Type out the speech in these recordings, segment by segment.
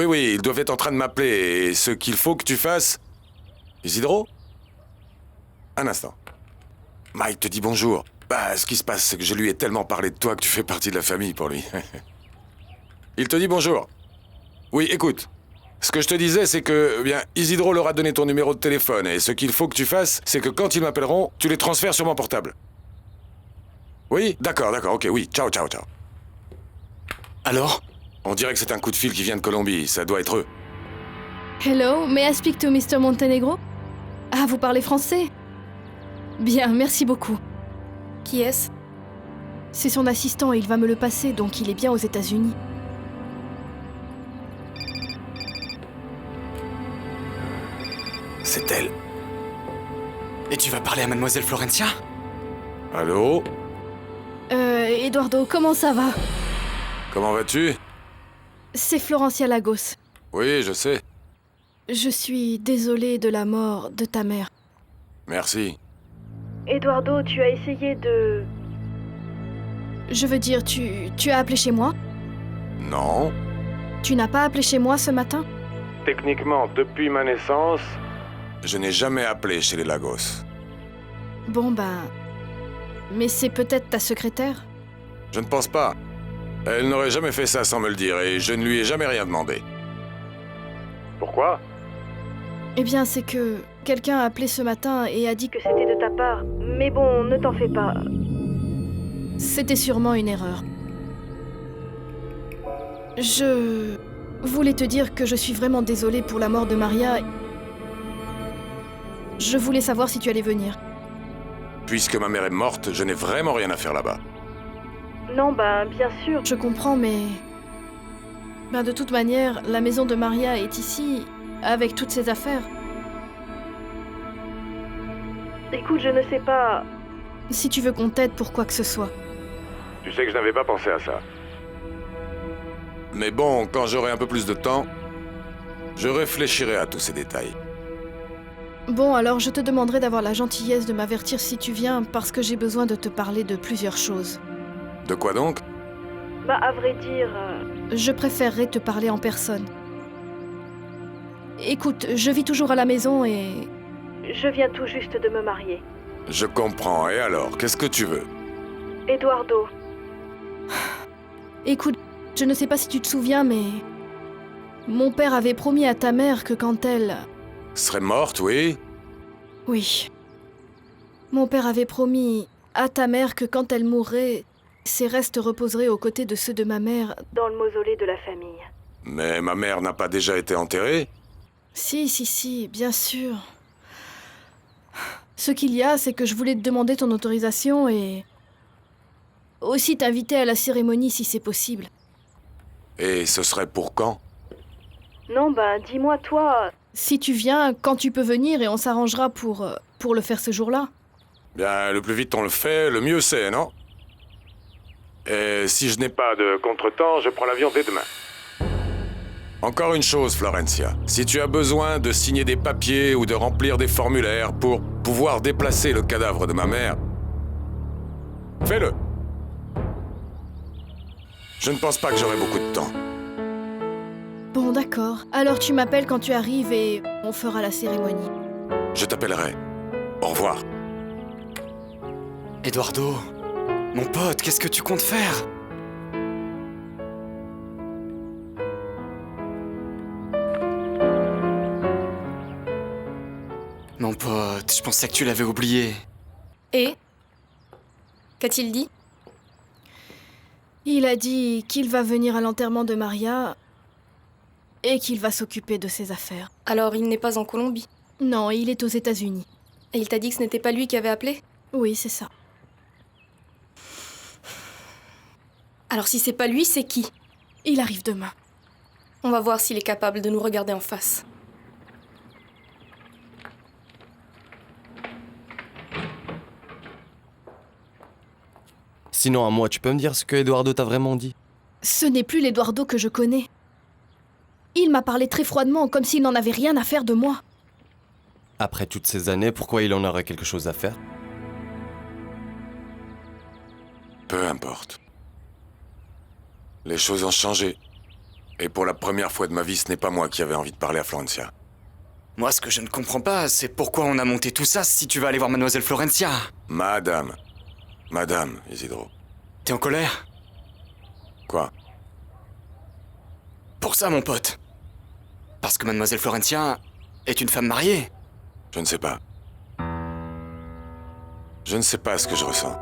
Oui, ils doivent être en train de m'appeler. Et ce qu'il faut que tu fasses... Isidro? Un instant. Mike te dit bonjour. Bah, ce qui se passe, c'est que je lui ai tellement parlé de toi que tu fais partie de la famille pour lui. Il te dit bonjour. Oui, écoute. Ce que je te disais, c'est que, bien, Isidro leur a donné ton numéro de téléphone. Et ce qu'il faut que tu fasses, c'est que quand ils m'appelleront, tu les transfères sur mon portable. Oui? D'accord, ok, oui. Ciao. Alors? On dirait que c'est un coup de fil qui vient de Colombie. Ça doit être eux. Hello, may I speak to Mr. Montenegro? Ah, vous parlez français? Bien, merci beaucoup. Qui est-ce? C'est son assistant et il va me le passer, donc il est bien aux États-Unis. C'est elle. Et tu vas parler à Mademoiselle Florencia? Allô? Eduardo, comment ça va? Comment vas-tu? C'est Florencia Lagos. Oui, je sais. Je suis désolée de la mort de ta mère. Merci. Eduardo, tu as essayé de... Je veux dire, tu as appelé chez moi? Non. Tu n'as pas appelé chez moi ce matin? Techniquement, depuis ma naissance, je n'ai jamais appelé chez les Lagos. Bon ben... Mais c'est peut-être ta secrétaire? Je ne pense pas. Elle n'aurait jamais fait ça sans me le dire et je ne lui ai jamais rien demandé. Pourquoi? Eh bien, c'est que quelqu'un a appelé ce matin et a dit que c'était de ta part. Mais bon, ne t'en fais pas. C'était sûrement une erreur. Je voulais te dire que je suis vraiment désolée pour la mort de Maria. Je voulais savoir si tu allais venir. Puisque ma mère est morte, je n'ai vraiment rien à faire là-bas. Non, ben, bien sûr. Je comprends, mais... Ben, de toute manière, la maison de Maria est ici, avec toutes ses affaires. Écoute, je ne sais pas... Si tu veux qu'on t'aide pour quoi que ce soit. Tu sais que je n'avais pas pensé à ça. Mais bon, quand j'aurai un peu plus de temps, je réfléchirai à tous ces détails. Bon, alors je te demanderai d'avoir la gentillesse de m'avertir si tu viens, parce que j'ai besoin de te parler de plusieurs choses. De quoi donc? Bah, à vrai dire... Je préférerais te parler en personne. Écoute, je vis toujours à la maison et... Je viens tout juste de me marier. Je comprends. Et alors, qu'est-ce que tu veux? Eduardo. Écoute, je ne sais pas si tu te souviens, mais... Mon père avait promis à ta mère que quand elle... Serait morte, oui? Oui. Mon père avait promis à ta mère que quand elle mourrait, ses restes reposeraient aux côtés de ceux de ma mère dans le mausolée de la famille. Mais ma mère n'a pas déjà été enterrée? Si, bien sûr. Ce qu'il y a, c'est que je voulais te demander ton autorisation et... aussi t'inviter à la cérémonie si c'est possible. Et ce serait pour quand? Non, ben, dis-moi, toi... Si tu viens, quand tu peux venir et on s'arrangera pour le faire ce jour-là. Bien, le plus vite on le fait, le mieux c'est, non? Et si je n'ai pas de contretemps, je prends l'avion dès demain. Encore une chose, Florencia. Si tu as besoin de signer des papiers ou de remplir des formulaires pour pouvoir déplacer le cadavre de ma mère, fais-le. Je ne pense pas que j'aurai beaucoup de temps. Bon, d'accord. Alors tu m'appelles quand tu arrives et on fera la cérémonie. Je t'appellerai. Au revoir. Eduardo, mon pote, qu'est-ce que tu comptes faire? Mon pote, je pensais que tu l'avais oublié. Et? Qu'a-t-il dit? Il a dit qu'il va venir à l'enterrement de Maria et qu'il va s'occuper de ses affaires. Alors il n'est pas en Colombie? Non, il est aux États-Unis. Et il t'a dit que ce n'était pas lui qui avait appelé? Oui, c'est ça. Alors si c'est pas lui, c'est qui? Il arrive demain. On va voir s'il est capable de nous regarder en face. Sinon, à moi, tu peux me dire ce que Eduardo t'a vraiment dit? Ce n'est plus l'Eduardo que je connais. Il m'a parlé très froidement, comme s'il n'en avait rien à faire de moi. Après toutes ces années, pourquoi il en aurait quelque chose à faire? Peu importe. Les choses ont changé. Et pour la première fois de ma vie, ce n'est pas moi qui avais envie de parler à Florencia. Moi, ce que je ne comprends pas, c'est pourquoi on a monté tout ça si tu vas aller voir Mademoiselle Florencia. Madame, Isidro. T'es en colère? Quoi? Pour ça, mon pote. Parce que Mademoiselle Florencia est une femme mariée. Je ne sais pas. Je ne sais pas ce que je ressens.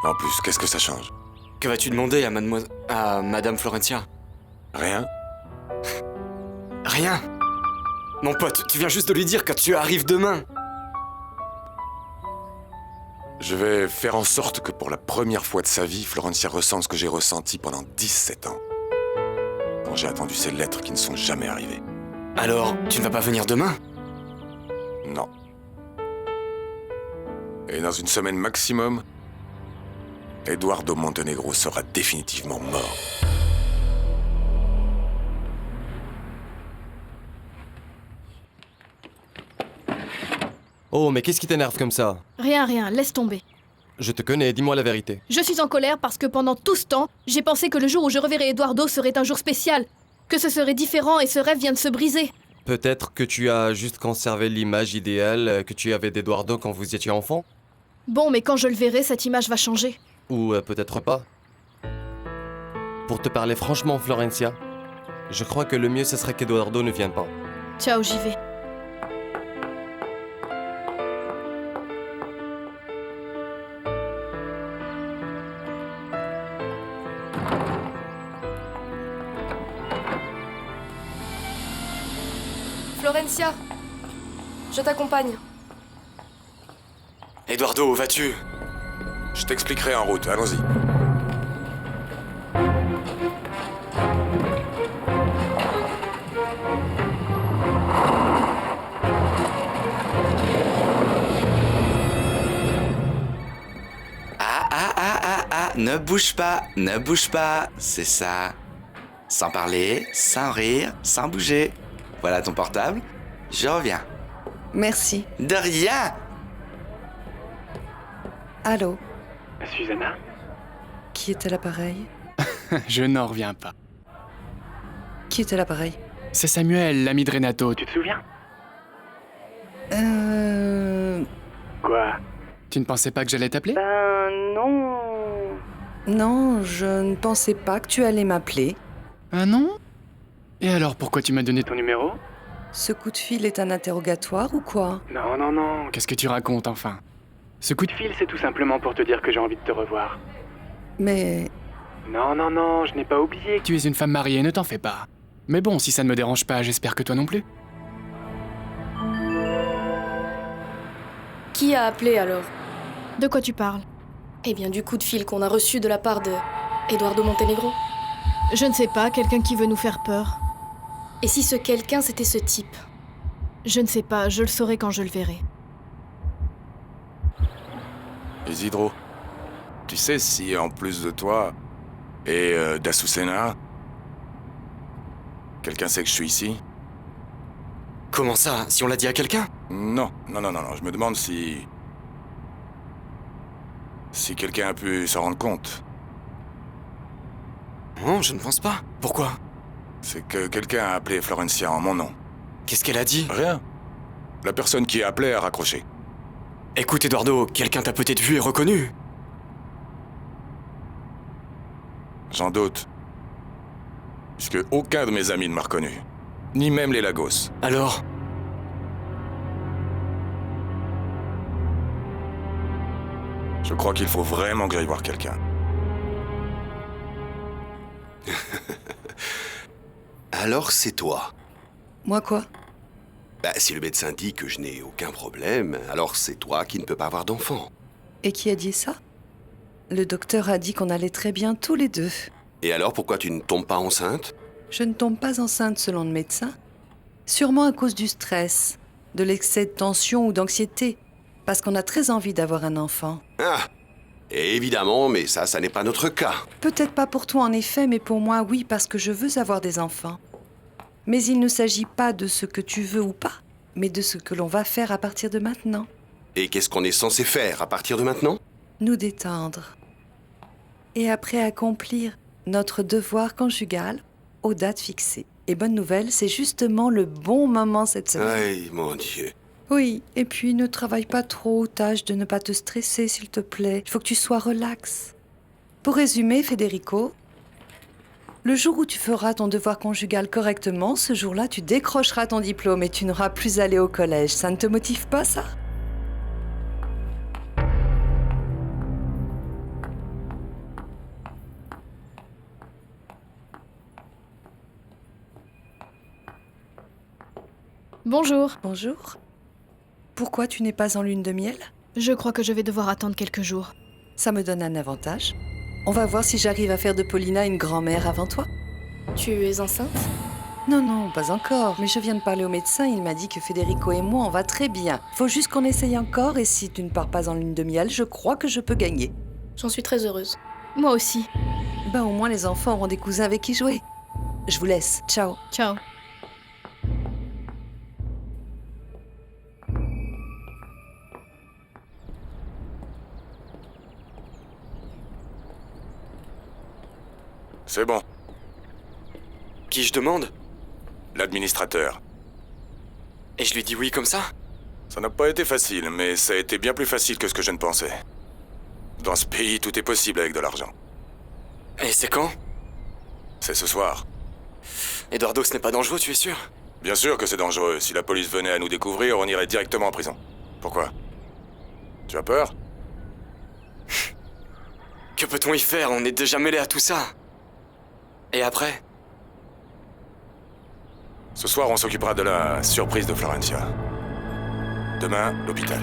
En plus, qu'est-ce que ça change? Que vas-tu demander à Madame Florencia? Rien? Rien. Mon pote, tu viens juste de lui dire que tu arrives demain. Je vais faire en sorte que pour la première fois de sa vie, Florencia ressente ce que j'ai ressenti pendant 17 ans. Quand j'ai attendu ces lettres qui ne sont jamais arrivées. Alors, tu ne vas pas venir demain? Non. Et dans une semaine maximum, Eduardo Montenegro sera définitivement mort. Oh, mais qu'est-ce qui t'énerve comme ça? Rien, laisse tomber. Je te connais, dis-moi la vérité. Je suis en colère parce que pendant tout ce temps, j'ai pensé que le jour où je reverrai Eduardo serait un jour spécial, que ce serait différent et ce rêve vient de se briser. Peut-être que tu as juste conservé l'image idéale que tu avais d'Eduardo quand vous étiez enfant? Bon, mais quand je le verrai, cette image va changer. Ou peut-être pas. Pour te parler franchement, Florencia, je crois que le mieux ce serait qu'Eduardo ne vienne pas. Ciao, j'y vais. Florencia, je t'accompagne. Eduardo, où vas-tu? Je t'expliquerai en route, allons-y. Ne bouge pas, c'est ça. Sans parler, sans rire, sans bouger. Voilà ton portable, je reviens. Merci. De rien! Allô, Susanna? qui est à l'appareil? Je n'en reviens pas. Qui est à l'appareil? C'est Samuel, l'ami de Renato, tu te souviens? Quoi? Tu ne pensais pas que j'allais t'appeler? Non. Non, je ne pensais pas que tu allais m'appeler. Ah non? Et alors pourquoi tu m'as donné ton numéro? Ce coup de fil est un interrogatoire ou quoi? Non, qu'est-ce que tu racontes enfin? Ce coup de fil, c'est tout simplement pour te dire que j'ai envie de te revoir. Mais Non, je n'ai pas oublié que tu es une femme mariée, ne t'en fais pas. Mais bon, si ça ne me dérange pas, j'espère que toi non plus. Qui a appelé alors? De quoi tu parles? Eh bien, du coup de fil qu'on a reçu de la part de Eduardo Montenegro. Je ne sais pas, quelqu'un qui veut nous faire peur. Et si ce quelqu'un, c'était ce type? Je ne sais pas, je le saurai quand je le verrai. Isidro, tu sais si en plus de toi et d'Azucena, quelqu'un sait que je suis ici? Comment ça? Si on l'a dit à quelqu'un? Non, je me demande si... Si quelqu'un a pu s'en rendre compte. Non, je ne pense pas. Pourquoi? C'est que quelqu'un a appelé Florencia en mon nom. Qu'est-ce qu'elle a dit? Rien. La personne qui a appelé a raccroché. Écoute, Eduardo, quelqu'un t'a peut-être vu et reconnu. J'en doute. Puisque aucun de mes amis ne m'a reconnu. Ni même les Lagos. Alors? Je crois qu'il faut vraiment que j'aille voir quelqu'un. Alors c'est toi. moi quoi? Bah, si le médecin dit que je n'ai aucun problème, alors c'est toi qui ne peux pas avoir d'enfant. Et qui a dit ça? Le docteur a dit qu'on allait très bien tous les deux. Et alors pourquoi tu ne tombes pas enceinte? Je ne tombe pas enceinte selon le médecin. Sûrement à cause du stress, de l'excès de tension ou d'anxiété, parce qu'on a très envie d'avoir un enfant. Ah! Et évidemment, mais ça n'est pas notre cas. Peut-être pas pour toi en effet, mais pour moi oui, parce que je veux avoir des enfants. Mais il ne s'agit pas de ce que tu veux ou pas, mais de ce que l'on va faire à partir de maintenant. Et qu'est-ce qu'on est censé faire à partir de maintenant? Nous détendre. Et après accomplir notre devoir conjugal aux dates fixées. Et bonne nouvelle, c'est justement le bon moment cette semaine. Aïe, mon Dieu. Oui, et puis ne travaille pas trop, tâche de ne pas te stresser, s'il te plaît. Il faut que tu sois relax. Pour résumer, Federico, le jour où tu feras ton devoir conjugal correctement, ce jour-là, tu décrocheras ton diplôme et tu n'auras plus à aller au collège. Ça ne te motive pas, ça ? Bonjour. Bonjour. Pourquoi tu n'es pas en lune de miel ? Je crois que je vais devoir attendre quelques jours. Ça me donne un avantage. On va voir si j'arrive à faire de Paulina une grand-mère avant toi. Tu es enceinte? Non, pas encore. Mais je viens de parler au médecin, il m'a dit que Federico et moi, on va très bien. Faut juste qu'on essaye encore et si tu ne pars pas en lune de miel, je crois que je peux gagner. J'en suis très heureuse. Moi aussi. Ben au moins les enfants auront des cousins avec qui jouer. Je vous laisse. Ciao. Ciao. C'est bon. Qui je demande? L'administrateur. Et je lui dis oui comme ça? Ça n'a pas été facile, mais ça a été bien plus facile que ce que je ne pensais. Dans ce pays, tout est possible avec de l'argent. Et c'est quand? C'est ce soir. Eduardo, ce n'est pas dangereux, tu es sûr? Bien sûr que c'est dangereux. Si la police venait à nous découvrir, on irait directement en prison. Pourquoi? Tu as peur? Que peut-on y faire? On est déjà mêlés à tout ça. Et après? Ce soir, on s'occupera de la surprise de Florencia. Demain, l'hôpital.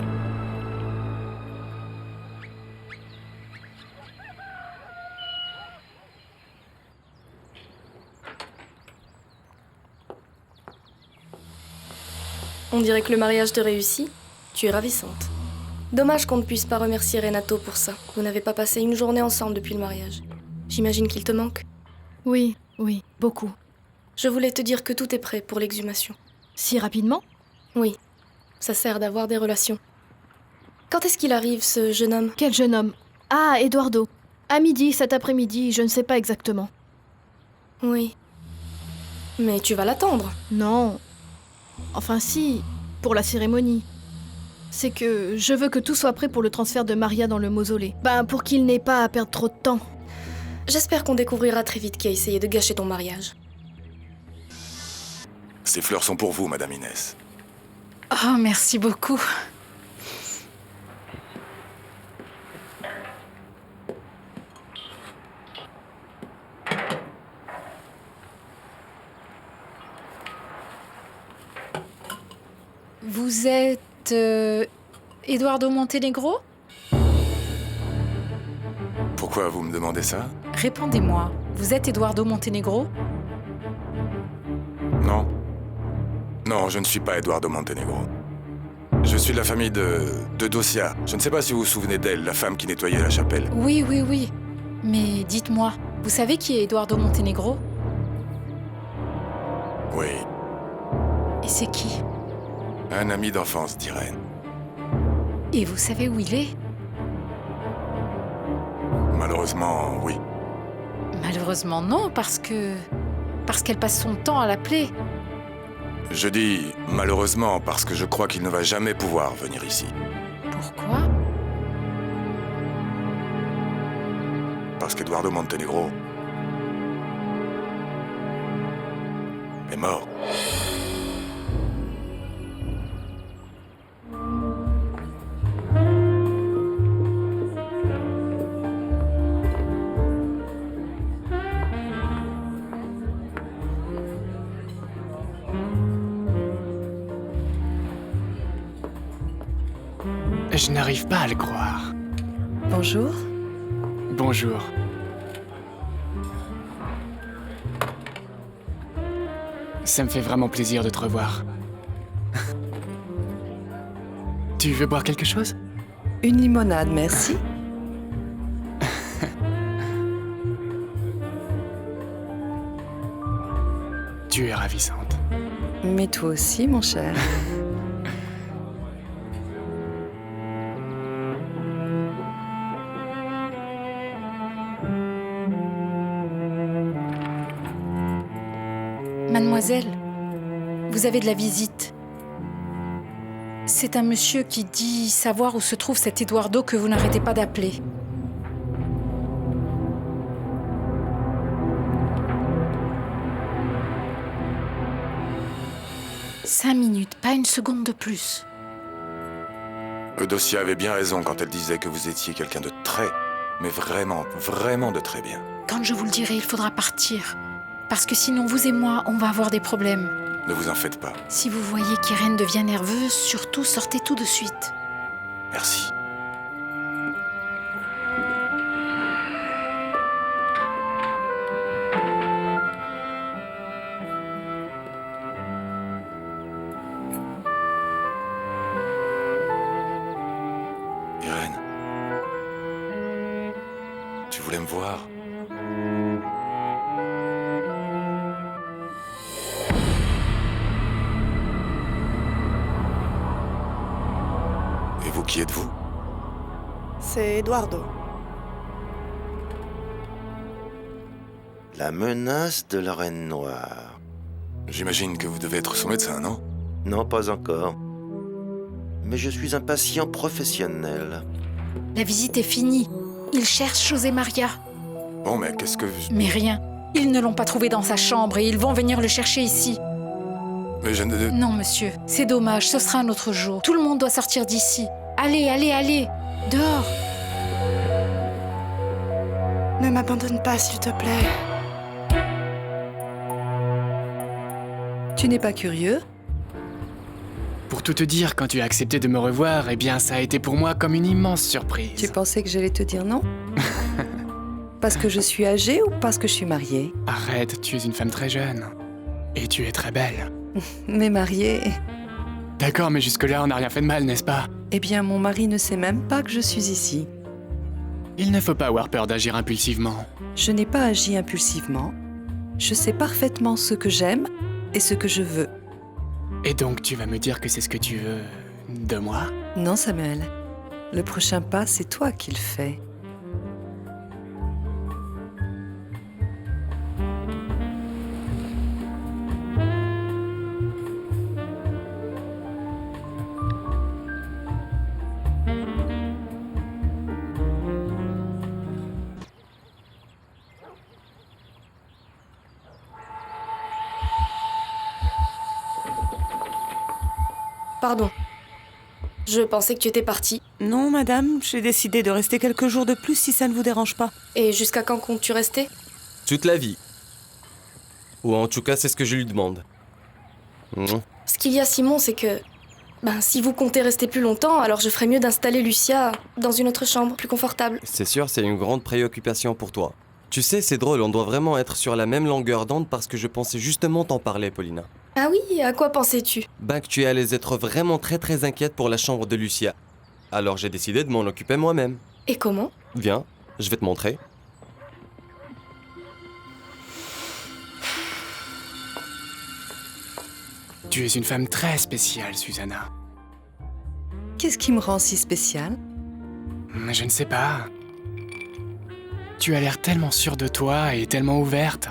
On dirait que le mariage te réussit. Tu es ravissante. Dommage qu'on ne puisse pas remercier Renato pour ça. Vous n'avez pas passé une journée ensemble depuis le mariage. J'imagine qu'il te manque. Oui, beaucoup. Je voulais te dire que tout est prêt pour l'exhumation. Si rapidement? Oui, ça sert d'avoir des relations. Quand est-ce qu'il arrive, ce jeune homme? Quel jeune homme? Ah, Eduardo. À midi, cet après-midi, je ne sais pas exactement. Oui. Mais tu vas l'attendre. Non. Enfin si, pour la cérémonie. C'est que je veux que tout soit prêt pour le transfert de Maria dans le mausolée. Pour qu'il n'ait pas à perdre trop de temps. J'espère qu'on découvrira très vite qui a essayé de gâcher ton mariage. Ces fleurs sont pour vous, Madame Inès. Oh, merci beaucoup. Vous êtes Eduardo Montenegro? Pourquoi vous me demandez ça? Répondez-moi, vous êtes Eduardo Montenegro? Non. Non, je ne suis pas Eduardo Montenegro. Je suis de la famille de Docia. Je ne sais pas si vous vous souvenez d'elle, la femme qui nettoyait la chapelle. Oui. Mais dites-moi, vous savez qui est Eduardo Montenegro? Oui, Et c'est qui? un ami d'enfance d'Irène. Et vous savez où il est? Malheureusement, oui. Malheureusement non, parce qu'elle passe son temps à l'appeler. Je dis malheureusement parce que je crois qu'il ne va jamais pouvoir venir ici. Pourquoi? Parce qu'Eduardo Montenegro est mort. Je n'arrive pas à le croire. Bonjour. Bonjour. Ça me fait vraiment plaisir de te revoir. Tu veux boire quelque chose? Une limonade, merci. Tu es ravissante. Mais toi aussi, mon cher. Mademoiselle, vous avez de la visite. C'est un monsieur qui dit savoir où se trouve cet Eduardo que vous n'arrêtez pas d'appeler. « 5 minutes, pas une seconde de plus. » Eudocia avait bien raison quand elle disait que vous étiez quelqu'un de très, mais vraiment, vraiment de très bien. Quand je vous le dirai, il faudra partir. Parce que sinon, vous et moi, on va avoir des problèmes. Ne vous en faites pas. Si vous voyez qu'Irène devient nerveuse, surtout sortez tout de suite. Merci. Irène. Tu voulais me voir? Et vous, qui êtes-vous? C'est Eduardo. La menace de la Reine Noire. J'imagine que vous devez être son médecin, non? Non, pas encore. Mais je suis un patient professionnel. La visite est finie. Ils cherchent José Maria. Bon, mais qu'est-ce que... Mais rien. Ils ne l'ont pas trouvé dans sa chambre et ils vont venir le chercher ici. Mais je ne... Non, monsieur. C'est dommage. Ce sera un autre jour. Tout le monde doit sortir d'ici. Allez, allez, allez. Dehors. Ne m'abandonne pas, s'il te plaît. Tu n'es pas curieux? Pour tout te dire, quand tu as accepté de me revoir, eh bien, ça a été pour moi comme une immense surprise. Tu pensais que j'allais te dire non? Parce que je suis âgée ou parce que je suis mariée? Arrête, tu es une femme très jeune. Et tu es très belle. Mais mariée... D'accord, mais jusque-là, on n'a rien fait de mal, n'est-ce pas? Eh bien, mon mari ne sait même pas que je suis ici. Il ne faut pas avoir peur d'agir impulsivement. Je n'ai pas agi impulsivement. Je sais parfaitement ce que j'aime et ce que je veux. Et donc, tu vas me dire que c'est ce que tu veux de moi? Non, Samuel. Le prochain pas, c'est toi qui le fais. Pardon. Je pensais que tu étais partie. Non, madame, j'ai décidé de rester quelques jours de plus si ça ne vous dérange pas. Et jusqu'à quand comptes-tu rester? Toute la vie. Ou en tout cas, c'est ce que je lui demande. Ce qu'il y a, Simon, c'est que... si vous comptez rester plus longtemps, alors je ferais mieux d'installer Lucia dans une autre chambre, plus confortable. C'est sûr, c'est une grande préoccupation pour toi. Tu sais, c'est drôle, on doit vraiment être sur la même longueur d'onde parce que je pensais justement t'en parler, Paulina. Ah oui, à quoi pensais-tu? Que tu allais être vraiment très inquiète pour la chambre de Lucia. Alors j'ai décidé de m'en occuper moi-même. Et comment? Viens, je vais te montrer. Tu es une femme très spéciale, Susanna. Qu'est-ce qui me rend si spéciale? Je ne sais pas. Tu as l'air tellement sûre de toi et tellement ouverte.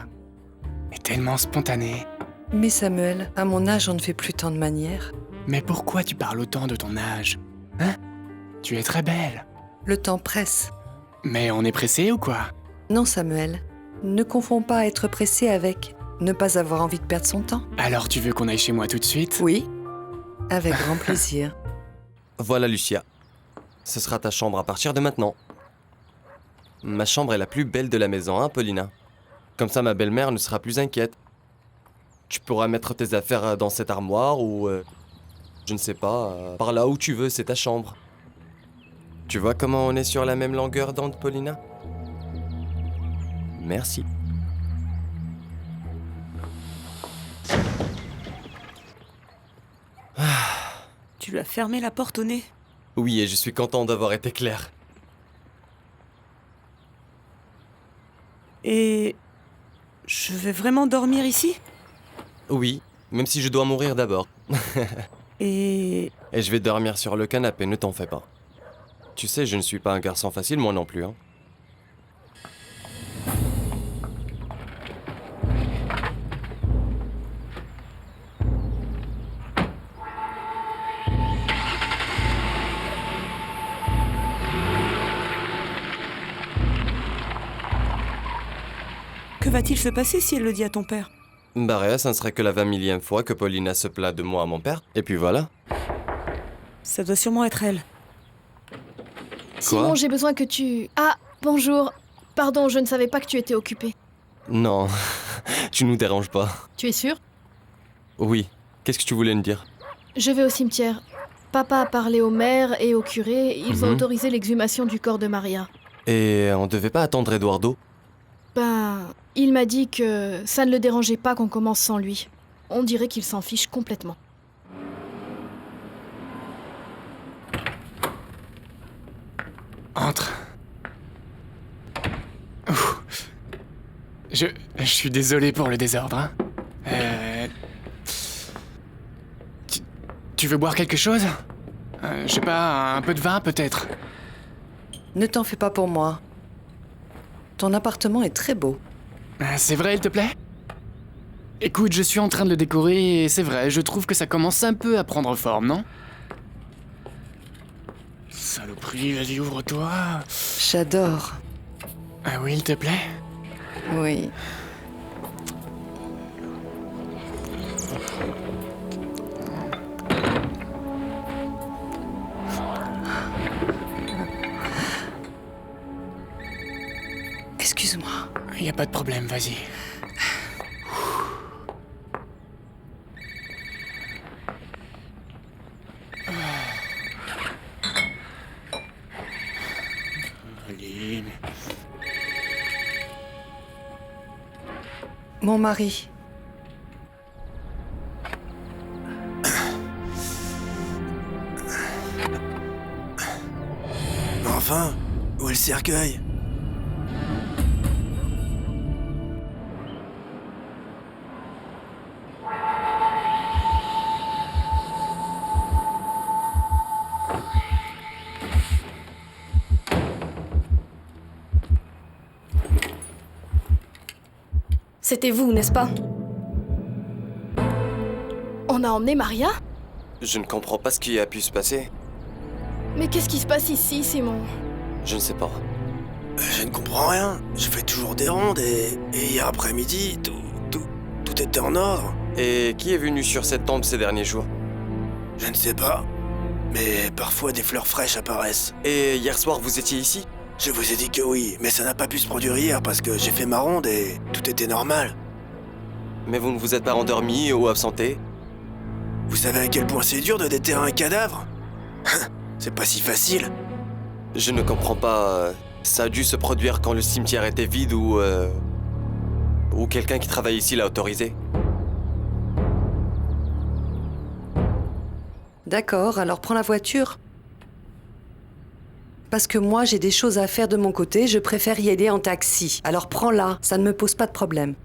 Et tellement spontanée. Mais Samuel, à mon âge, on ne fait plus tant de manières. Mais pourquoi tu parles autant de ton âge? Hein? Tu es très belle. Le temps presse. Mais on est pressé ou quoi? Non, Samuel. Ne confonds pas être pressé avec ne pas avoir envie de perdre son temps. Alors tu veux qu'on aille chez moi tout de suite? Oui, avec grand plaisir. Voilà, Lucia. Ce sera ta chambre à partir de maintenant. Ma chambre est la plus belle de la maison, hein, Paulina? Comme ça, ma belle-mère ne sera plus inquiète. Tu pourras mettre tes affaires dans cette armoire ou... je ne sais pas, par là où tu veux, c'est ta chambre. Tu vois comment on est sur la même longueur d'onde, Paulina? Merci. Tu lui as fermé la porte au nez. Oui, et je suis content d'avoir été clair. Et... je vais vraiment dormir ici? Oui, même si je dois mourir d'abord. Et je vais dormir sur le canapé, ne t'en fais pas. Tu sais, je ne suis pas un garçon facile, moi non plus, hein. va-t-il se passer si elle le dit à ton père? Bah ça ne serait que la 20 millième fois que Paulina se plaint de moi à mon père, et puis voilà. Ça doit sûrement être elle. Simon, j'ai besoin que tu... Ah, bonjour. Pardon, je ne savais pas que tu étais occupé. Non, tu nous déranges pas. Tu es sûr? Oui, qu'est-ce que tu voulais me dire? Je vais au cimetière. Papa a parlé au maire et au curé. Ils ont Mhm. autorisé l'exhumation du corps de Maria. Et on devait pas attendre Eduardo? Ben, il m'a dit que ça ne le dérangeait pas qu'on commence sans lui. On dirait qu'il s'en fiche complètement. Entre. Ouh. Je suis désolé pour le désordre. Hein. Tu veux boire quelque chose? Je sais pas, un peu de vin peut-être? Ne t'en fais pas pour moi. Ton appartement est très beau. C'est vrai, il te plaît? Écoute, je suis en train de le décorer et c'est vrai, je trouve que ça commence un peu à prendre forme, non? Saloperie, vas-y, ouvre-toi. J'adore. Ah oui, il te plaît? Oui. Excuse-moi. Y a pas de problème, vas-y. Aline. Mon mari. Enfin, où est le cercueil? C'était vous, n'est-ce pas? On a emmené Maria? Je ne comprends pas ce qui a pu se passer. Mais qu'est-ce qui se passe ici, Simon? Je ne sais pas. Je ne comprends rien. Je fais toujours des rondes et hier après-midi, tout était en ordre. Et qui est venu sur cette tombe ces derniers jours? Je ne sais pas. Mais parfois des fleurs fraîches apparaissent. Et hier soir, vous étiez ici? Je vous ai dit que oui, mais ça n'a pas pu se produire hier parce que j'ai fait ma ronde et tout était normal. Mais vous ne vous êtes pas endormi ou absenté? Vous savez à quel point c'est dur de déterrer un cadavre? C'est pas si facile. Je ne comprends pas. Ça a dû se produire quand le cimetière était vide ou quelqu'un qui travaille ici l'a autorisé. D'accord, alors prends la voiture. Parce que moi, j'ai des choses à faire de mon côté, je préfère y aller en taxi. Alors prends-la, ça ne me pose pas de problème.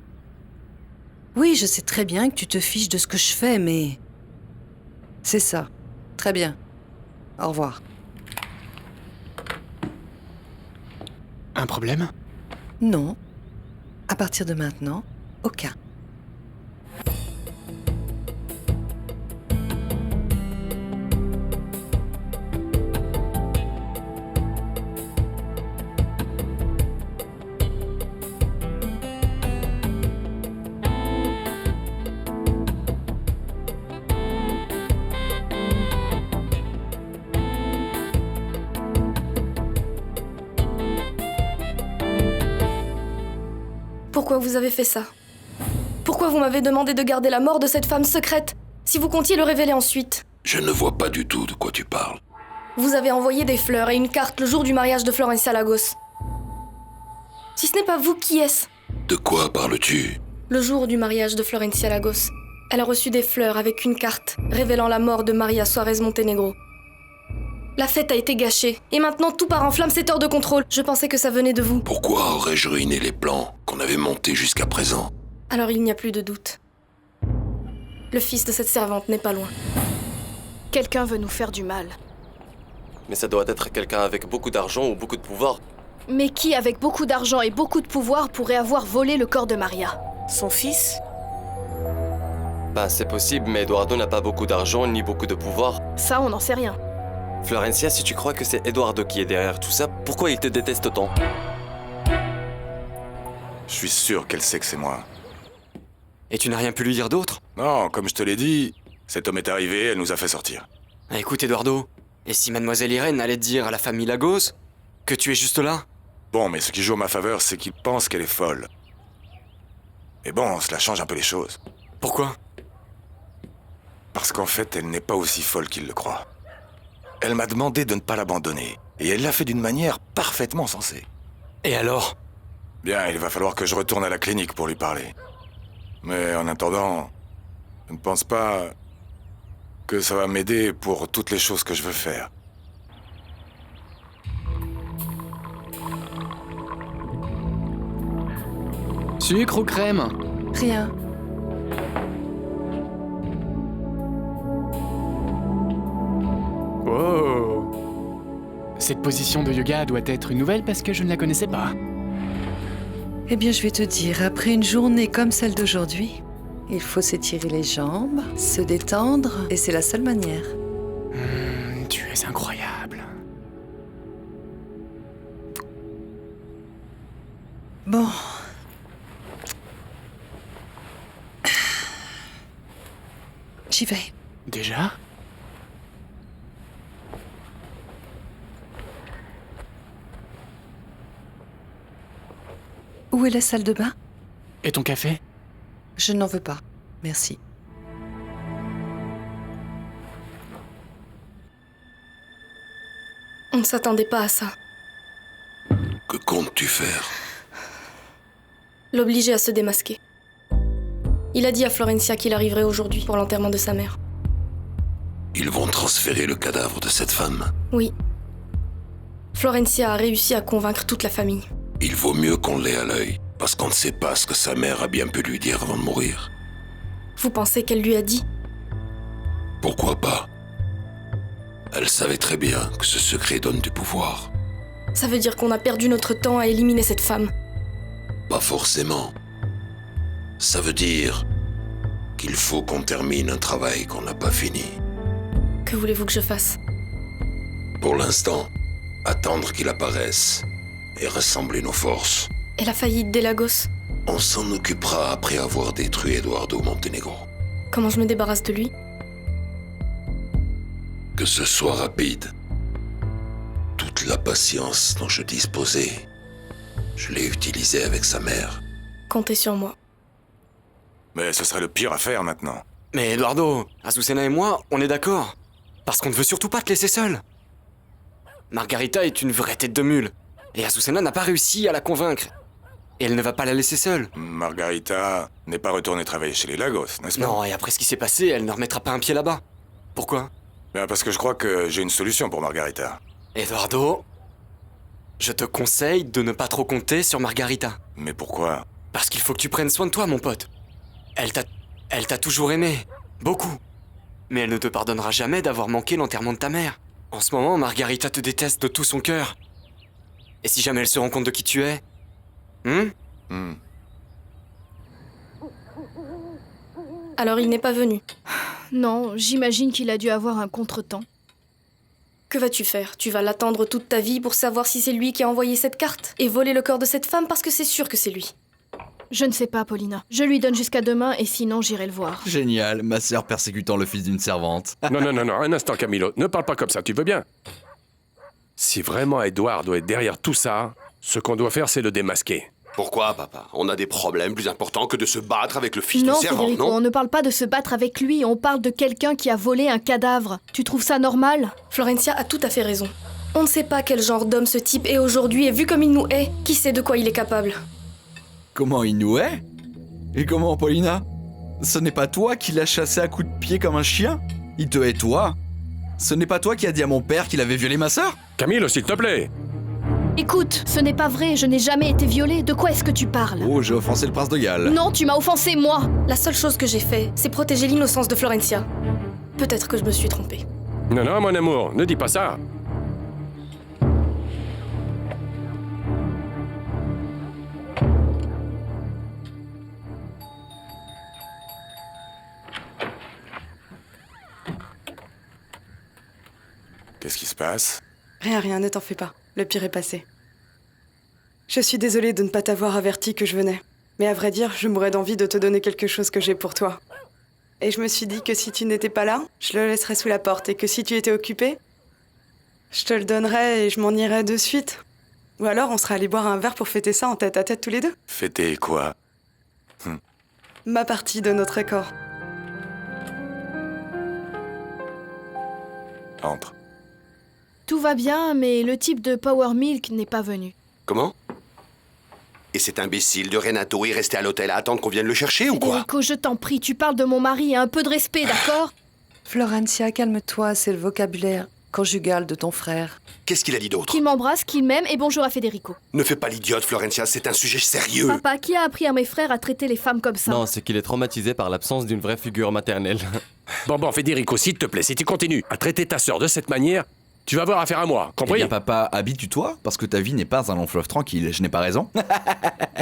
Oui, je sais très bien que tu te fiches de ce que je fais, mais... C'est ça. Très bien. Au revoir. Un problème? Non. À partir de maintenant, aucun. Pourquoi vous avez fait ça? Pourquoi vous m'avez demandé de garder la mort de cette femme secrète, si vous comptiez le révéler ensuite? Je ne vois pas du tout de quoi tu parles. Vous avez envoyé des fleurs et une carte le jour du mariage de Florencia Lagos. Si ce n'est pas vous, qui est-ce? De quoi parles-tu? Le jour du mariage de Florencia Lagos, elle a reçu des fleurs avec une carte révélant la mort de Maria Suarez Montenegro. La fête a été gâchée, et maintenant tout part en flammes, c'est hors de contrôle. Je pensais que ça venait de vous. Pourquoi aurais-je ruiné les plans qu'on avait montés jusqu'à présent? Alors il n'y a plus de doute. Le fils de cette servante n'est pas loin. Quelqu'un veut nous faire du mal. Mais ça doit être quelqu'un avec beaucoup d'argent ou beaucoup de pouvoir. Mais qui, avec beaucoup d'argent et beaucoup de pouvoir, pourrait avoir volé le corps de Maria? Son fils? Bah c'est possible, mais Eduardo n'a pas beaucoup d'argent ni beaucoup de pouvoir. Ça, on n'en sait rien. Florencia, si tu crois que c'est Eduardo qui est derrière tout ça, pourquoi il te déteste autant? Je suis sûr qu'elle sait que c'est moi. Et tu n'as rien pu lui dire d'autre? Non, comme je te l'ai dit, cet homme est arrivé, elle nous a fait sortir. Ah, écoute, Eduardo, et si Mademoiselle Irène allait dire à la famille Lagos que tu es juste là? Bon, mais ce qui joue en ma faveur, c'est qu'il pense qu'elle est folle. Mais bon, cela change un peu les choses. Pourquoi? Parce qu'en fait, elle n'est pas aussi folle qu'il le croit. Elle m'a demandé de ne pas l'abandonner, et elle l'a fait d'une manière parfaitement sensée. Et alors? Bien, il va falloir que je retourne à la clinique pour lui parler. Mais en attendant, je ne pense pas que ça va m'aider pour toutes les choses que je veux faire. Sucre ou crème? Rien. Wow. Cette position de yoga doit être une nouvelle parce que je ne la connaissais pas. Eh bien, je vais te dire, après une journée comme celle d'aujourd'hui, il faut s'étirer les jambes, se détendre, et c'est la seule manière. Tu es incroyable. Bon. J'y vais. Déjà? Où est la salle de bain? Et ton café? Je n'en veux pas. Merci. On ne s'attendait pas à ça. Que comptes-tu faire? L'obliger à se démasquer. Il a dit à Florencia qu'il arriverait aujourd'hui pour l'enterrement de sa mère. Ils vont transférer le cadavre de cette femme. Oui. Florencia a réussi à convaincre toute la famille. Il vaut mieux qu'on l'ait à l'œil, parce qu'on ne sait pas ce que sa mère a bien pu lui dire avant de mourir. Vous pensez qu'elle lui a dit? Pourquoi pas? Elle savait très bien que ce secret donne du pouvoir. Ça veut dire qu'on a perdu notre temps à éliminer cette femme. Pas forcément. Ça veut dire qu'il faut qu'on termine un travail qu'on n'a pas fini. Que voulez-vous que je fasse? Pour l'instant, attendre qu'il apparaisse et rassembler nos forces. Et la faillite des Lagos? On s'en occupera après avoir détruit Eduardo Montenegro. Comment je me débarrasse de lui? Que ce soit rapide. Toute la patience dont je disposais, je l'ai utilisée avec sa mère. Comptez sur moi. Mais ce serait le pire à faire maintenant. Mais Eduardo, Azucena et moi, on est d'accord. Parce qu'on ne veut surtout pas te laisser seul. Margarita est une vraie tête de mule. Et Azucena n'a pas réussi à la convaincre. Et elle ne va pas la laisser seule. Margarita n'est pas retournée travailler chez les Lagos, n'est-ce pas? Non, et après ce qui s'est passé, elle ne remettra pas un pied là-bas. Pourquoi? Ben parce que je crois que j'ai une solution pour Margarita. Eduardo, je te conseille de ne pas trop compter sur Margarita. Mais pourquoi? Parce qu'il faut que tu prennes soin de toi, mon pote. Elle t'a toujours aimé. Beaucoup. Mais elle ne te pardonnera jamais d'avoir manqué l'enterrement de ta mère. En ce moment, Margarita te déteste de tout son cœur. Et si jamais elle se rend compte de qui tu es... Alors il n'est pas venu. Non, j'imagine qu'il a dû avoir un contretemps. Que vas-tu faire? Tu vas l'attendre toute ta vie pour savoir si c'est lui qui a envoyé cette carte? Et voler le corps de cette femme parce que c'est sûr que c'est lui. Je ne sais pas, Paulina. Je lui donne jusqu'à demain et sinon j'irai le voir. Génial, ma sœur persécutant le fils d'une servante. Non, un instant, Camilo. Ne parle pas comme ça, tu veux bien? Si vraiment Eduardo est derrière tout ça, ce qu'on doit faire, c'est le démasquer. Pourquoi, papa? On a des problèmes plus importants que de se battre avec le fils d'une Non, servante, Federico, non? on ne parle pas de se battre avec lui, on parle de quelqu'un qui a volé un cadavre. Tu trouves ça normal? Florencia a tout à fait raison. On ne sait pas quel genre d'homme ce type est aujourd'hui et vu comme il nous hait, qui sait de quoi il est capable? Comment il nous hait? Et comment, Paulina? Ce n'est pas toi qui l'as chassé à coups de pied comme un chien? Il te hait toi? Ce n'est pas toi qui as dit à mon père qu'il avait violé ma sœur? Camilo, s'il te plaît! Écoute, ce n'est pas vrai, je n'ai jamais été violée. De quoi est-ce que tu parles? Oh, j'ai offensé le prince de Galles. Non, tu m'as offensé, moi! La seule chose que j'ai fait, c'est protéger l'innocence de Florencia. Peut-être que je me suis trompée. Non, mon amour, ne dis pas ça! Qu'est-ce qui se passe? Rien, ne t'en fais pas. Le pire est passé. Je suis désolée de ne pas t'avoir averti que je venais. Mais à vrai dire, je mourrais d'envie de te donner quelque chose que j'ai pour toi. Et je me suis dit que si tu n'étais pas là, je le laisserais sous la porte et que si tu étais occupé, je te le donnerais et je m'en irais de suite. Ou alors on serait allé boire un verre pour fêter ça en tête à tête tous les deux. Fêter quoi? Ma partie de notre accord. Entre. Tout va bien, mais le type de Power Milk n'est pas venu. Comment? Et cet imbécile de Renato est resté à l'hôtel à attendre qu'on vienne le chercher ou quoi? Federico, je t'en prie, tu parles de mon mari, un peu de respect, d'accord? Florencia, calme-toi, c'est le vocabulaire conjugal de ton frère. Qu'est-ce qu'il a dit d'autre? Qu'il m'embrasse, qu'il m'aime et bonjour à Federico. Ne fais pas l'idiote, Florencia, c'est un sujet sérieux. Papa, qui a appris à mes frères à traiter les femmes comme ça? Non, c'est qu'il est traumatisé par l'absence d'une vraie figure maternelle. Bon, Federico, s'il te plaît, si tu continues à traiter ta sœur de cette manière, tu vas avoir affaire à moi, compris? Eh bien, papa, habitue-toi, parce que ta vie n'est pas un long fleuve tranquille, je n'ai pas raison?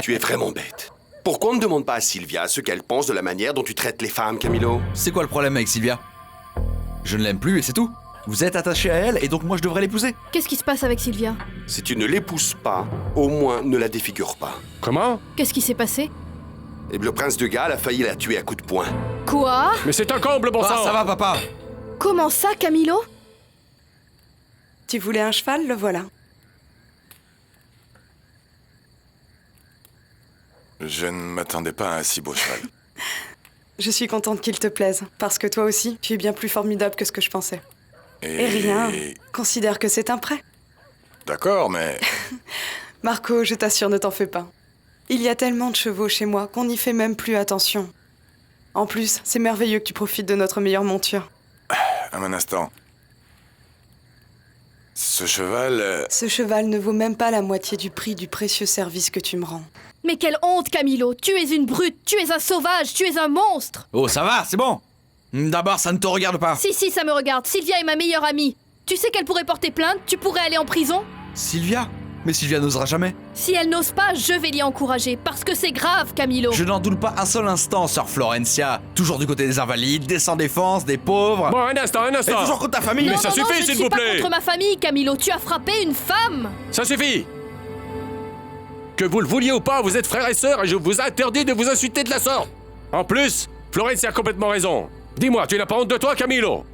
Tu es vraiment bête. Pourquoi on ne demande pas à Sylvia ce qu'elle pense de la manière dont tu traites les femmes, Camilo? C'est quoi le problème avec Sylvia? Je ne l'aime plus et c'est tout. Vous êtes attaché à elle et donc moi je devrais l'épouser. Qu'est-ce qui se passe avec Sylvia? Si tu ne l'épouses pas, au moins ne la défigure pas. Comment? Qu'est-ce qui s'est passé? Et le prince de Galles a failli la tuer à coups de poing. Quoi? Mais c'est un comble, bon sang! Ça va, papa? Comment ça, Camilo? Tu voulais un cheval, le voilà. Je ne m'attendais pas à un si beau cheval. Je suis contente qu'il te plaise, parce que toi aussi, tu es bien plus formidable que ce que je pensais. Et rien, considère que c'est un prêt. D'accord, mais... Marco, je t'assure, ne t'en fais pas. Il y a tellement de chevaux chez moi qu'on n'y fait même plus attention. En plus, c'est merveilleux que tu profites de notre meilleure monture. Un instant. Ce cheval... Ce cheval ne vaut même pas la moitié du prix du précieux service que tu me rends. Mais quelle honte, Camilo! Tu es une brute, tu es un sauvage, tu es un monstre! Oh, ça va, c'est bon. D'abord, ça ne te regarde pas. Si, ça me regarde. Sylvia est ma meilleure amie. Tu sais qu'elle pourrait porter plainte, tu pourrais aller en prison? Sylvia? Mais Sylvia n'osera jamais. Si elle n'ose pas, je vais l'y encourager, parce que c'est grave, Camilo. Je n'en doute pas un seul instant, sœur Florencia. Toujours du côté des invalides, des sans-défense, des pauvres. Bon, un instant. Et toujours contre ta famille. Mais ça suffit, s'il vous plaît. Je ne suis pas contre ma famille, Camilo. Tu as frappé une femme. Ça suffit. Que vous le vouliez ou pas, vous êtes frères et sœurs et je vous interdis de vous insulter de la sorte. En plus, Florencia a complètement raison. Dis-moi, tu n'as pas honte de toi, Camilo?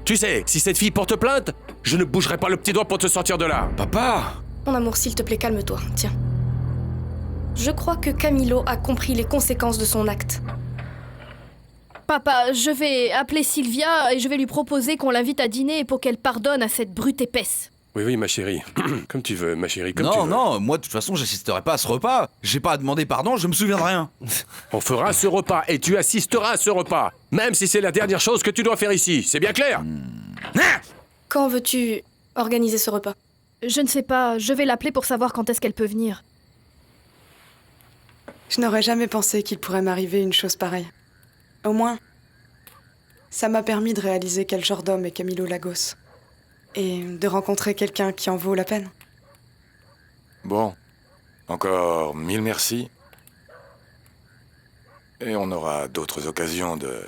Tu sais, si cette fille porte plainte, je ne bougerai pas le petit doigt pour te sortir de là. Papa! Mon amour, s'il te plaît, calme-toi. Tiens. Je crois que Camilo a compris les conséquences de son acte. Papa, je vais appeler Sylvia et je vais lui proposer qu'on l'invite à dîner pour qu'elle pardonne à cette brute épaisse. Oui, ma chérie. Comme tu veux, ma chérie, comme tu veux. Non, moi de toute façon j'assisterai pas à ce repas. J'ai pas à demander pardon, je me souviens de rien. On fera ce repas et tu assisteras à ce repas. Même si c'est la dernière chose que tu dois faire ici, c'est bien clair? Quand veux-tu organiser ce repas? Je ne sais pas, je vais l'appeler pour savoir quand est-ce qu'elle peut venir. Je n'aurais jamais pensé qu'il pourrait m'arriver une chose pareille. Au moins, ça m'a permis de réaliser quel genre d'homme est Camilo Lagos. Et de rencontrer quelqu'un qui en vaut la peine. Bon, encore 1000 merci. Et on aura d'autres occasions de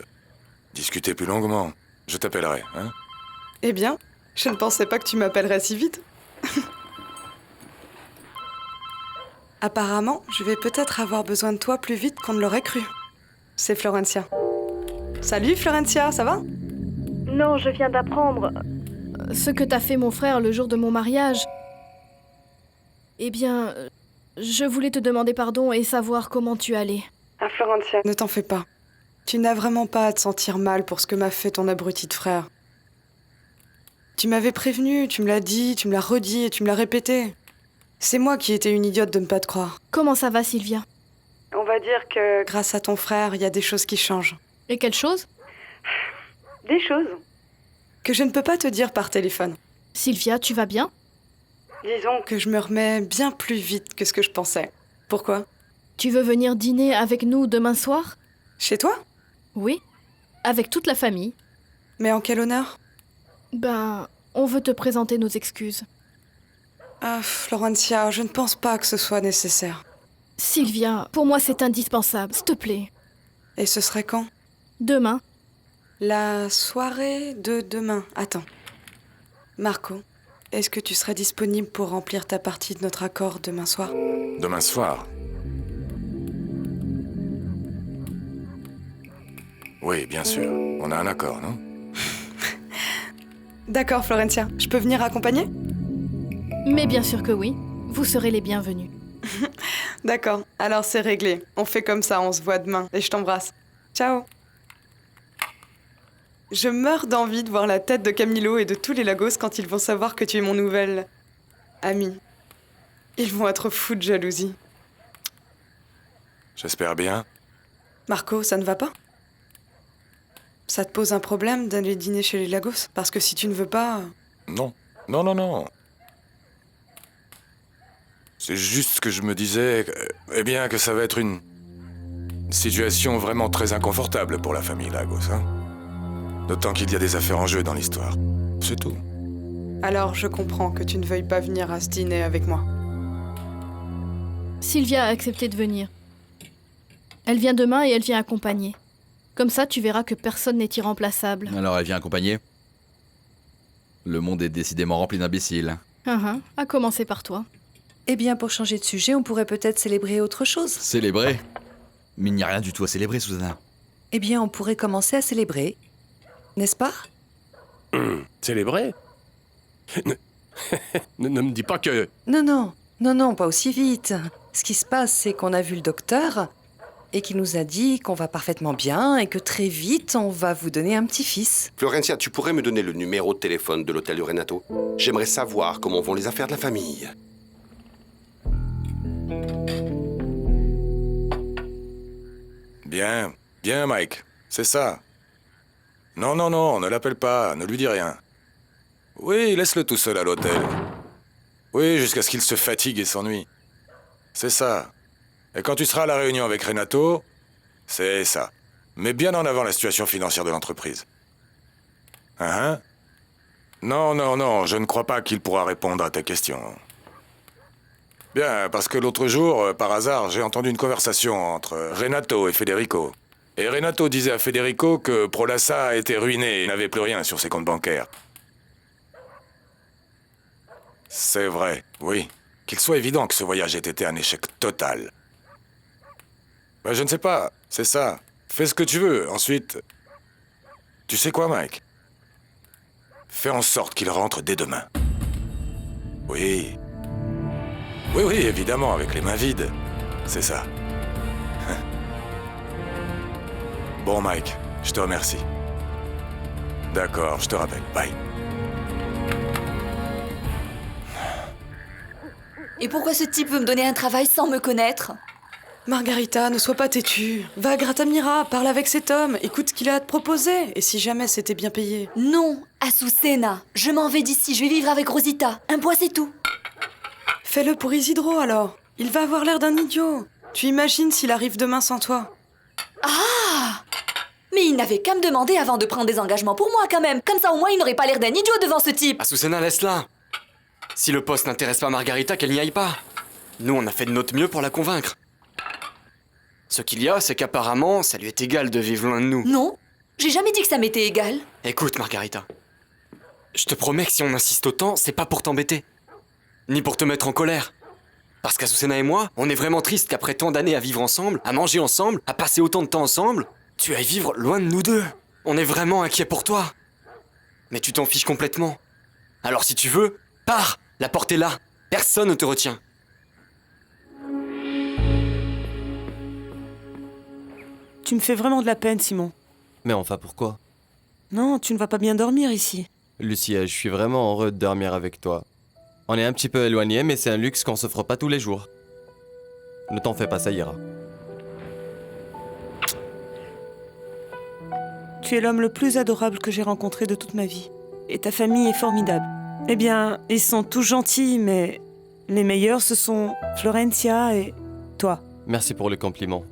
discuter plus longuement. Je t'appellerai, hein? Eh bien, je ne pensais pas que tu m'appellerais si vite. Apparemment, je vais peut-être avoir besoin de toi plus vite qu'on ne l'aurait cru. C'est Florencia. Salut Florencia, ça va? Non, je viens d'apprendre ce que t'a fait mon frère le jour de mon mariage. Eh bien, je voulais te demander pardon et savoir comment tu allais. Ah Florencia, ne t'en fais pas. Tu n'as vraiment pas à te sentir mal pour ce que m'a fait ton abruti de frère. Tu m'avais prévenu, tu me l'as dit, tu me l'as redit et tu me l'as répété. C'est moi qui étais une idiote de ne pas te croire. Comment ça va, Sylvia? On va dire que grâce à ton frère, il y a des choses qui changent. Et quelles choses? Des choses que je ne peux pas te dire par téléphone. Sylvia, tu vas bien? Disons que je me remets bien plus vite que ce que je pensais. Pourquoi? Tu veux venir dîner avec nous demain soir? Chez toi? Oui, avec toute la famille. Mais en quel honneur? Ben, on veut te présenter nos excuses. Ah, Florencia, je ne pense pas que ce soit nécessaire. Sylvia, pour moi c'est indispensable, s'il te plaît. Et ce serait quand? Demain. La soirée de demain. Attends. Marco, est-ce que tu serais disponible pour remplir ta partie de notre accord demain soir? Demain soir. Oui, bien sûr. On a un accord, non? D'accord, Florencia. Je peux venir accompagner? Mais bien sûr que oui. Vous serez les bienvenus. D'accord, alors c'est réglé. On fait comme ça, on se voit demain. Et je t'embrasse. Ciao. Je meurs d'envie de voir la tête de Camilo et de tous les Lagos quand ils vont savoir que tu es mon nouvel ami. Ils vont être fous de jalousie. J'espère bien. Marco, ça ne va pas? Ça te pose un problème d'aller dîner chez les Lagos? Parce que si tu ne veux pas... Non. Non, non, non. C'est juste que je me disais, eh bien, que ça va être une situation vraiment très inconfortable pour la famille Lagos, hein. D'autant qu'il y a des affaires en jeu dans l'histoire. C'est tout. Alors je comprends que tu ne veuilles pas venir à ce dîner avec moi. Sylvia a accepté de venir. Elle vient demain et elle vient accompagner. Comme ça, tu verras que personne n'est irremplaçable. Alors elle vient accompagner? Le monde est décidément rempli d'imbéciles. À commencer par toi. Eh bien, pour changer de sujet, on pourrait peut-être célébrer autre chose. Célébrer? Mais il n'y a rien du tout à célébrer, Susanna. Eh bien, on pourrait commencer à célébrer. N'est-ce pas? Célébrer? Ne me dis pas que... Non, pas aussi vite. Ce qui se passe, c'est qu'on a vu le docteur et qu'il nous a dit qu'on va parfaitement bien et que très vite, on va vous donner un petit-fils. Florencia, tu pourrais me donner le numéro de téléphone de l'hôtel de Renato? J'aimerais savoir comment vont les affaires de la famille. Bien, bien, Mike. C'est ça. Non, non, non, ne l'appelle pas, ne lui dis rien. Oui, laisse-le tout seul à l'hôtel. Oui, jusqu'à ce qu'il se fatigue et s'ennuie. C'est ça. Et quand tu seras à la réunion avec Renato, c'est ça. Mets bien en avant la situation financière de l'entreprise. Non, non, non, je ne crois pas qu'il pourra répondre à ta question. Bien, parce que l'autre jour, par hasard, j'ai entendu une conversation entre Renato et Federico. Et Renato disait à Federico que Prolassa était ruiné et n'avait plus rien sur ses comptes bancaires. C'est vrai, oui. Qu'il soit évident que ce voyage ait été un échec total. Ben, je ne sais pas, c'est ça. Fais ce que tu veux, ensuite... Tu sais quoi, Mike? Fais en sorte qu'il rentre dès demain. Oui. Oui, oui, évidemment, avec les mains vides. C'est ça. Bon, Mike, je te remercie. D'accord, je te rappelle. Bye. Et pourquoi ce type veut me donner un travail sans me connaître? Margarita, ne sois pas têtue. Va à Gratamira, parle avec cet homme, écoute ce qu'il a à te proposer. Et si jamais c'était bien payé? Non, Azucena, je m'en vais d'ici, je vais vivre avec Rosita. Un mois, c'est tout. Fais-le pour Isidro, alors. Il va avoir l'air d'un idiot. Tu imagines s'il arrive demain sans toi? Ah! Mais il n'avait qu'à me demander avant de prendre des engagements pour moi, quand même. Comme ça, au moins, il n'aurait pas l'air d'un idiot devant ce type. Azucena, laisse-la. Si le poste n'intéresse pas Margarita, qu'elle n'y aille pas. Nous, on a fait de notre mieux pour la convaincre. Ce qu'il y a, c'est qu'apparemment, ça lui est égal de vivre loin de nous. Non, j'ai jamais dit que ça m'était égal. Écoute, Margarita. Je te promets que si on insiste autant, c'est pas pour t'embêter. Ni pour te mettre en colère. Parce qu'Azucena et moi, on est vraiment tristes qu'après tant d'années à vivre ensemble, à manger ensemble, à passer autant de temps ensemble, tu ailles vivre loin de nous deux. On est vraiment inquiets pour toi. Mais tu t'en fiches complètement. Alors si tu veux, pars. La porte est là. Personne ne te retient. Tu me fais vraiment de la peine, Simon. Mais enfin, pourquoi? Non, tu ne vas pas bien dormir ici. Lucia, je suis vraiment heureux de dormir avec toi. On est un petit peu éloignés, mais c'est un luxe qu'on s'offre pas tous les jours. Ne t'en fais pas, ça ira. Tu es l'homme le plus adorable que j'ai rencontré de toute ma vie. Et ta famille est formidable. Eh bien, ils sont tous gentils, mais les meilleurs, ce sont Florencia et toi. Merci pour le compliment.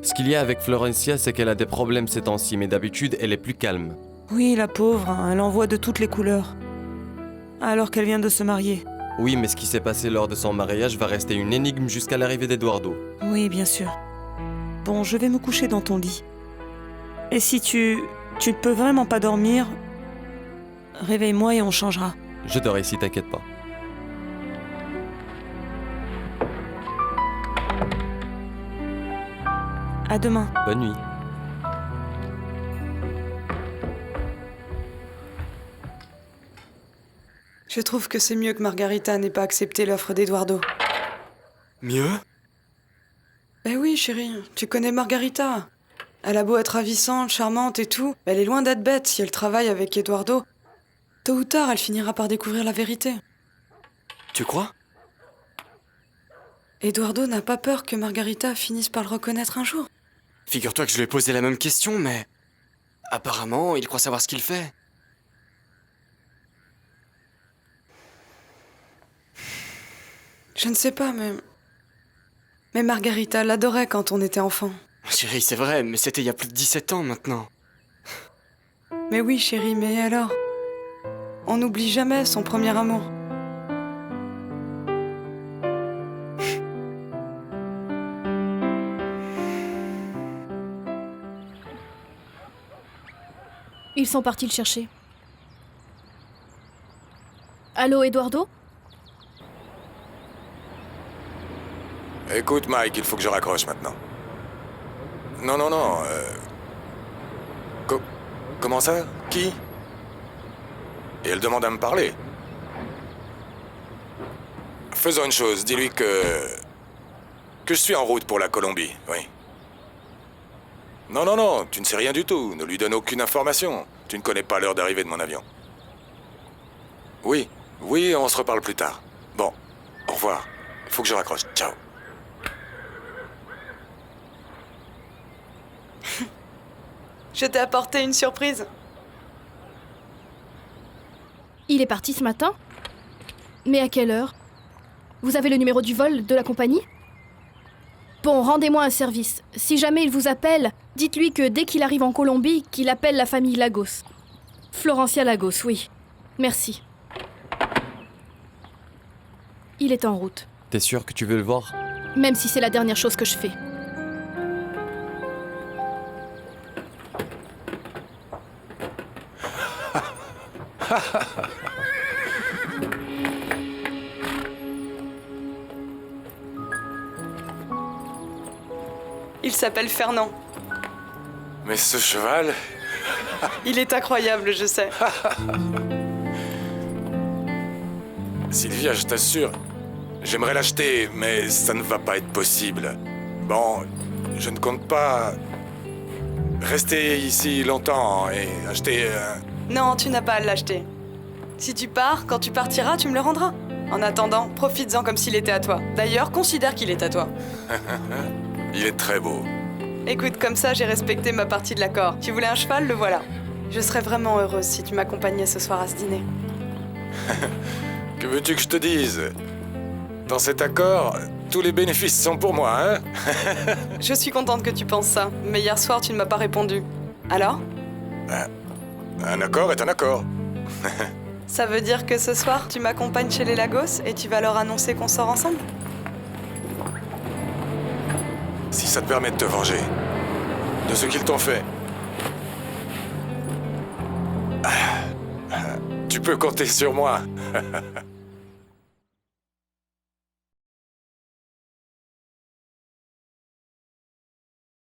Ce qu'il y a avec Florencia, c'est qu'elle a des problèmes ces temps-ci, mais d'habitude, elle est plus calme. Oui, la pauvre, hein, elle en voit de toutes les couleurs. Alors qu'elle vient de se marier. Oui, mais ce qui s'est passé lors de son mariage va rester une énigme jusqu'à l'arrivée d'Eduardo. Oui, bien sûr. Bon, je vais me coucher dans ton lit. Et si tu ne peux vraiment pas dormir, réveille-moi et on changera. Je te récite, t'inquiète pas. À demain. Bonne nuit. Je trouve que c'est mieux que Margarita n'ait pas accepté l'offre d'Eduardo. Mieux? Ben oui, chérie, tu connais Margarita. Elle a beau être ravissante, charmante et tout, elle est loin d'être bête si elle travaille avec Eduardo. Tôt ou tard, elle finira par découvrir la vérité. Tu crois? Eduardo n'a pas peur que Margarita finisse par le reconnaître un jour. Figure-toi que je lui ai posé la même question, mais... apparemment, il croit savoir ce qu'il fait. Je ne sais pas, mais Margarita l'adorait quand on était enfant. Chérie, c'est vrai, mais c'était il y a plus de 17 ans maintenant. Mais oui, chérie, mais alors? On n'oublie jamais son premier amour. Ils sont partis le chercher. Allô, Eduardo? Écoute, Mike, il faut que je raccroche maintenant. Non, non, non. Comment ça? Qui? Et elle demande à me parler. Faisons une chose, dis-lui que je suis en route pour la Colombie, oui. Non, non, non, tu ne sais rien du tout. Ne lui donne aucune information. Tu ne connais pas l'heure d'arrivée de mon avion. Oui, oui, on se reparle plus tard. Bon, au revoir. Il faut que je raccroche. Ciao. Je t'ai apporté une surprise. Il est parti ce matin? Mais à quelle heure? Vous avez le numéro du vol de la compagnie? Bon, rendez-moi un service. Si jamais il vous appelle, dites-lui que dès qu'il arrive en Colombie, qu'il appelle la famille Lagos. Florencia Lagos, oui. Merci. Il est en route. T'es sûr que tu veux le voir? Même si c'est la dernière chose que je fais. Il s'appelle Fernand. Mais ce cheval... Il est incroyable, je sais. Sylvia, je t'assure, j'aimerais l'acheter, mais ça ne va pas être possible. Bon, je ne compte pas rester ici longtemps et acheter... Non, tu n'as pas à l'acheter. Si tu pars, quand tu partiras, tu me le rendras. En attendant, profites-en comme s'il était à toi. D'ailleurs, considère qu'il est à toi. Il est très beau. Écoute, comme ça, j'ai respecté ma partie de l'accord. Tu voulais un cheval, le voilà. Je serais vraiment heureuse si tu m'accompagnais ce soir à ce dîner. Que veux-tu que je te dise? Dans cet accord, tous les bénéfices sont pour moi, hein? Je suis contente que tu penses ça, mais hier soir, tu ne m'as pas répondu. Alors? Un accord est un accord. Ça veut dire que ce soir, tu m'accompagnes chez les Lagos et tu vas leur annoncer qu'on sort ensemble? Si ça te permet de te venger de ce qu'ils t'ont fait, tu peux compter sur moi.